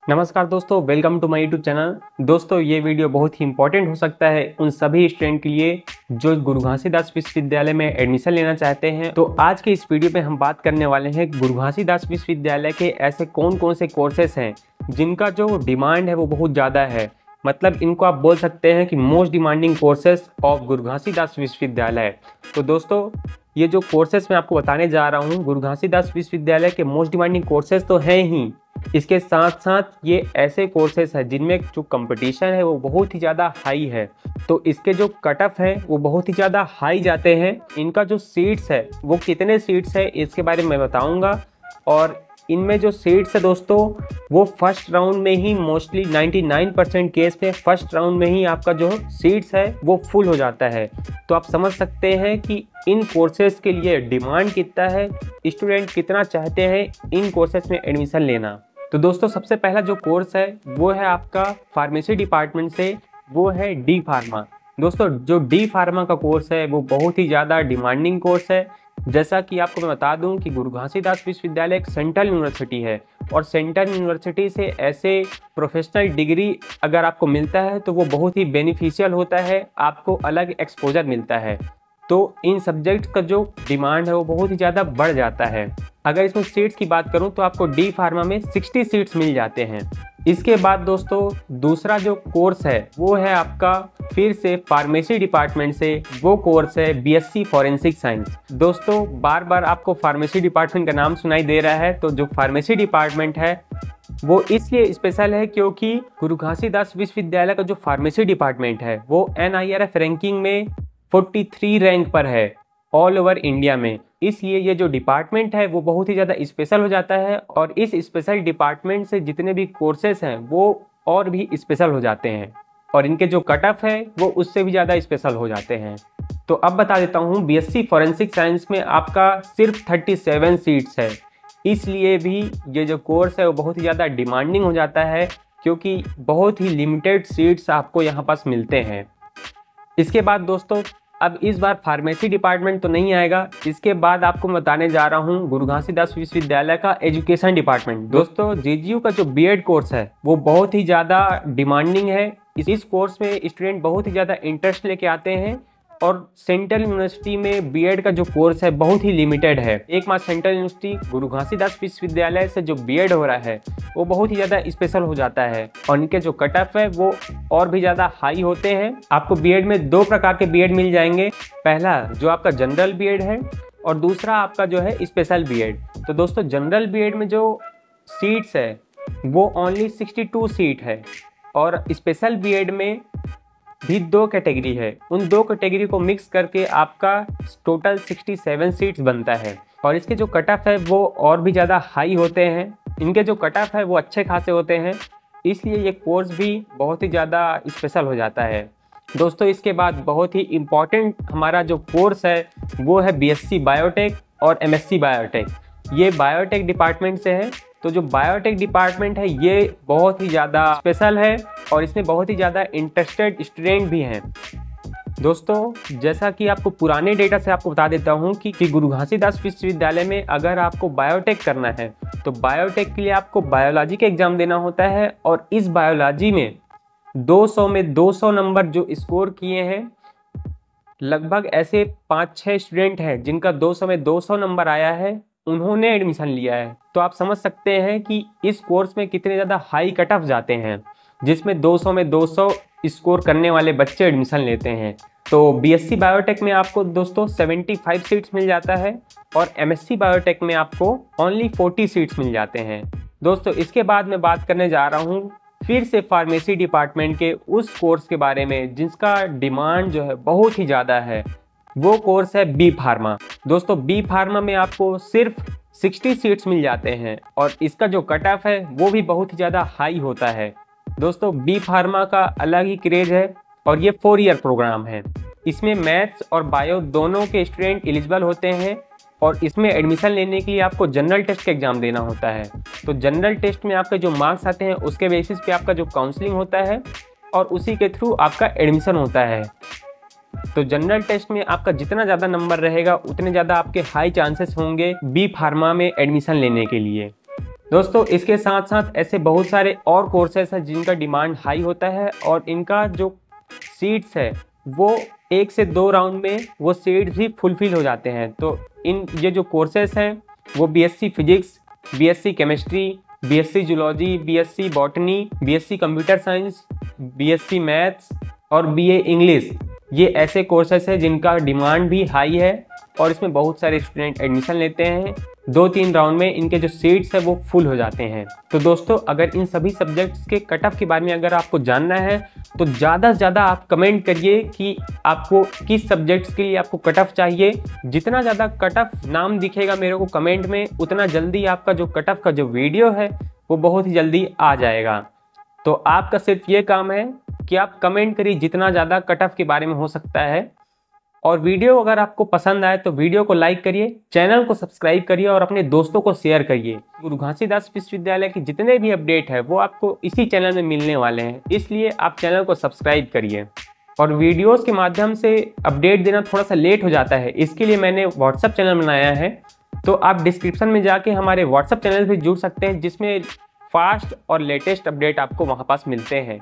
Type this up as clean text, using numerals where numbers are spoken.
नमस्कार दोस्तों, welcome to my YouTube channel. दोस्तों ये वीडियो बहुत ही इंपॉर्टेंट हो सकता है उन सभी स्टूडेंट के लिए जो गुरु घासीदास विश्वविद्यालय में एडमिशन लेना चाहते हैं। तो आज के इस वीडियो में हम बात करने वाले हैं गुरु घासीदास विश्वविद्यालय के ऐसे कौन कौन से कोर्सेस हैं जिनका जो डिमांड है वो बहुत ज़्यादा है। मतलब इनको आप बोल सकते हैं कि मोस्ट डिमांडिंग कोर्सेस ऑफ गुरु घासीदास विश्वविद्यालय। तो दोस्तों ये जो कोर्सेस मैं आपको बताने जा रहा हूँ गुरु घासीदास विश्वविद्यालय के मोस्ट डिमांडिंग कोर्सेस तो हैं ही, इसके साथ साथ ये ऐसे कोर्सेस हैं जिनमें जो कंपटीशन है वो बहुत ही ज़्यादा हाई है। तो इसके जो कट ऑफ है वो बहुत ही ज़्यादा हाई जाते हैं। इनका जो सीट्स है वो कितने सीट्स है इसके बारे में मैं बताऊंगा। और इनमें जो सीट्स है दोस्तों वो फर्स्ट राउंड में ही मोस्टली 99% केस में फर्स्ट राउंड में ही आपका जो सीट्स है वो फुल हो जाता है। तो आप समझ सकते हैं कि इन कोर्सेज के लिए डिमांड कितना है, स्टूडेंट कितना चाहते हैं इन कोर्सेज में एडमिशन लेना। तो दोस्तों सबसे पहला जो कोर्स है वो है आपका फार्मेसी डिपार्टमेंट से, वो है डी फार्मा। दोस्तों जो डी फार्मा का कोर्स है वो बहुत ही ज़्यादा डिमांडिंग कोर्स है। जैसा कि आपको मैं बता दूं कि गुरु घासीदास विश्वविद्यालय एक सेंट्रल यूनिवर्सिटी है और सेंट्रल यूनिवर्सिटी से ऐसे प्रोफेशनल डिग्री अगर आपको मिलता है तो वो बहुत ही बेनिफिशियल होता है, आपको अलग एक्सपोजर मिलता है। तो इन सब्जेक्ट का जो डिमांड है वो बहुत ही ज़्यादा बढ़ जाता है। अगर इसमें सीट्स की बात करूं तो आपको डी फार्मा में 60 सीट्स मिल जाते हैं। इसके बाद दोस्तों दूसरा जो कोर्स है वो है आपका फिर से फार्मेसी डिपार्टमेंट से, वो कोर्स है बीएससी फॉरेंसिक साइंस। दोस्तों बार बार आपको फार्मेसी डिपार्टमेंट का नाम सुनाई दे रहा है, तो जो फार्मेसी डिपार्टमेंट है वो इसलिए स्पेशल है क्योंकि गुरु घासीदास विश्वविद्यालय का जो फार्मेसी डिपार्टमेंट है वो NIRF रैंकिंग में 43 रैंक पर है ऑल ओवर इंडिया में। इसलिए ये जो डिपार्टमेंट है वो बहुत ही ज़्यादा स्पेशल हो जाता है और इस स्पेशल डिपार्टमेंट से जितने भी कोर्सेस हैं वो और भी स्पेशल हो जाते हैं और इनके जो कट ऑफ है वो उससे भी ज़्यादा स्पेशल हो जाते हैं। तो अब बता देता हूँ बीएससी फॉरेंसिक साइंस में आपका सिर्फ 37 सीट्स है, इसलिए भी ये जो कोर्स है वो बहुत ही ज़्यादा डिमांडिंग हो जाता है क्योंकि बहुत ही लिमिटेड सीट्स आपको यहाँ पास मिलते हैं। इसके बाद दोस्तों अब इस बार फार्मेसी डिपार्टमेंट तो नहीं आएगा, इसके बाद आपको बताने जा रहा हूँ गुरु घासीदास विश्वविद्यालय का एजुकेशन डिपार्टमेंट। दोस्तों जीजीयू का जो बीएड कोर्स है वो बहुत ही ज़्यादा डिमांडिंग है। इस कोर्स में स्टूडेंट बहुत ही ज़्यादा इंटरेस्ट लेके आते हैं और सेंट्रल यूनिवर्सिटी में बीएड का जो कोर्स है बहुत ही लिमिटेड है। एकमात्र सेंट्रल यूनिवर्सिटी गुरु घासीदास विश्वविद्यालय से जो बीएड हो रहा है वो बहुत ही ज़्यादा स्पेशल हो जाता है और इनके जो कट ऑफ है वो और भी ज़्यादा हाई होते हैं। आपको बीएड में दो प्रकार के बीएड मिल जाएंगे, पहला जो आपका जनरल बीएड है और दूसरा आपका जो है स्पेशल बीएड। तो दोस्तों जनरल बीएड में जो सीट्स है वो ओनली 62 सीट है और स्पेशल बीएड में भी दो कैटेगरी है, उन दो कैटेगरी को मिक्स करके आपका टोटल 67 सीट्स बनता है और इसके जो कट ऑफ है वो और भी ज़्यादा हाई होते हैं। इनके जो कट ऑफ है वो अच्छे खासे होते हैं, इसलिए ये कोर्स भी बहुत ही ज़्यादा स्पेशल हो जाता है। दोस्तों इसके बाद बहुत ही इम्पॉर्टेंट हमारा जो कोर्स है वो है बीएससी बायोटेक और एमएससी बायोटेक। ये बायोटेक डिपार्टमेंट से है। तो जो बायोटेक डिपार्टमेंट है ये बहुत ही ज़्यादा स्पेशल है और इसमें बहुत ही ज़्यादा इंटरेस्टेड स्टूडेंट भी हैं। दोस्तों जैसा कि आपको पुराने डेटा से आपको बता देता हूँ कि गुरु घासीदास विश्वविद्यालय में अगर आपको बायोटेक करना है तो बायोटेक के लिए आपको बायोलॉजी का एग्ज़ाम देना होता है और इस बायोलॉजी में 200 में 200 नंबर जो स्कोर किए हैं, लगभग ऐसे 5-6 स्टूडेंट हैं जिनका 200 में 200 नंबर आया है, उन्होंने एडमिशन लिया है। तो आप समझ सकते हैं कि इस कोर्स में कितने ज़्यादा हाई कट ऑफ जाते हैं, जिसमें 200 में 200 स्कोर करने वाले बच्चे एडमिशन लेते हैं। तो बीएससी बायोटेक में आपको दोस्तों 75 सीट्स मिल जाता है और एमएससी बायोटेक में आपको ओनली 40 सीट्स मिल जाते हैं। दोस्तों इसके बाद मैं बात करने जा रहा हूँ फिर से फार्मेसी डिपार्टमेंट के उस कोर्स के बारे में जिसका डिमांड जो है बहुत ही ज़्यादा है, वो कोर्स है बी फार्मा। दोस्तों बी फार्मा में आपको सिर्फ 60 सीट्स मिल जाते हैं और इसका जो कट ऑफ है वो भी बहुत ही ज़्यादा हाई होता है। दोस्तों बी फार्मा का अलग ही क्रेज है और ये 4 ईयर प्रोग्राम है। इसमें मैथ्स और बायो दोनों के स्टूडेंट एलिजिबल होते हैं और इसमें एडमिशन लेने के लिए आपको जनरल टेस्ट का एग्ज़ाम देना होता है। तो जनरल टेस्ट में आपके जो मार्क्स आते हैं उसके बेसिस पे आपका जो काउंसलिंग होता है और उसी के थ्रू आपका एडमिशन होता है। तो जनरल टेस्ट में आपका जितना ज़्यादा नंबर रहेगा उतने ज़्यादा आपके हाई चांसेस होंगे बी फार्मा में एडमिशन लेने के लिए। दोस्तों इसके साथ साथ ऐसे बहुत सारे और कोर्सेस हैं जिनका डिमांड हाई होता है और इनका जो सीट्स है वो 1 से 2 राउंड में वो सीट्स भी फुलफिल हो जाते हैं। तो ये जो कोर्सेस हैं वो BSc physics, BSc chemistry, BSc zoology, BSc botany, BSc computer science, BSc maths और बीए इंग्लिश, ये ऐसे कोर्सेस हैं जिनका डिमांड भी हाई है और इसमें बहुत सारे स्टूडेंट एडमिशन लेते हैं। 2-3 राउंड में इनके जो सीट्स है वो फुल हो जाते हैं। तो दोस्तों अगर इन सभी सब्जेक्ट्स के कट ऑफ के बारे में अगर आपको जानना है तो ज़्यादा से ज़्यादा आप कमेंट करिए कि आपको किस सब्जेक्ट्स के लिए आपको कट ऑफ चाहिए। जितना ज़्यादा कट ऑफ नाम दिखेगा मेरे को कमेंट में, उतना जल्दी आपका जो कट ऑफ का जो वीडियो है वो बहुत ही जल्दी आ जाएगा। तो आपका सिर्फ ये काम है कि आप कमेंट करिए जितना ज़्यादा कट ऑफ के बारे में हो सकता है। और वीडियो अगर आपको पसंद आए तो वीडियो को लाइक करिए, चैनल को सब्सक्राइब करिए और अपने दोस्तों को शेयर करिए। गुरु घासीदास विश्वविद्यालय के जितने भी अपडेट है वो आपको इसी चैनल में मिलने वाले हैं, इसलिए आप चैनल को सब्सक्राइब करिए। और वीडियोस के माध्यम से अपडेट देना थोड़ा सा लेट हो जाता है, इसके लिए मैंने व्हाट्सएप चैनल बनाया है। तो आप डिस्क्रिप्शन में जाके हमारे व्हाट्सएप चैनल से जुड़ सकते हैं जिसमें फास्ट और लेटेस्ट अपडेट आपको वहाँ पास मिलते हैं।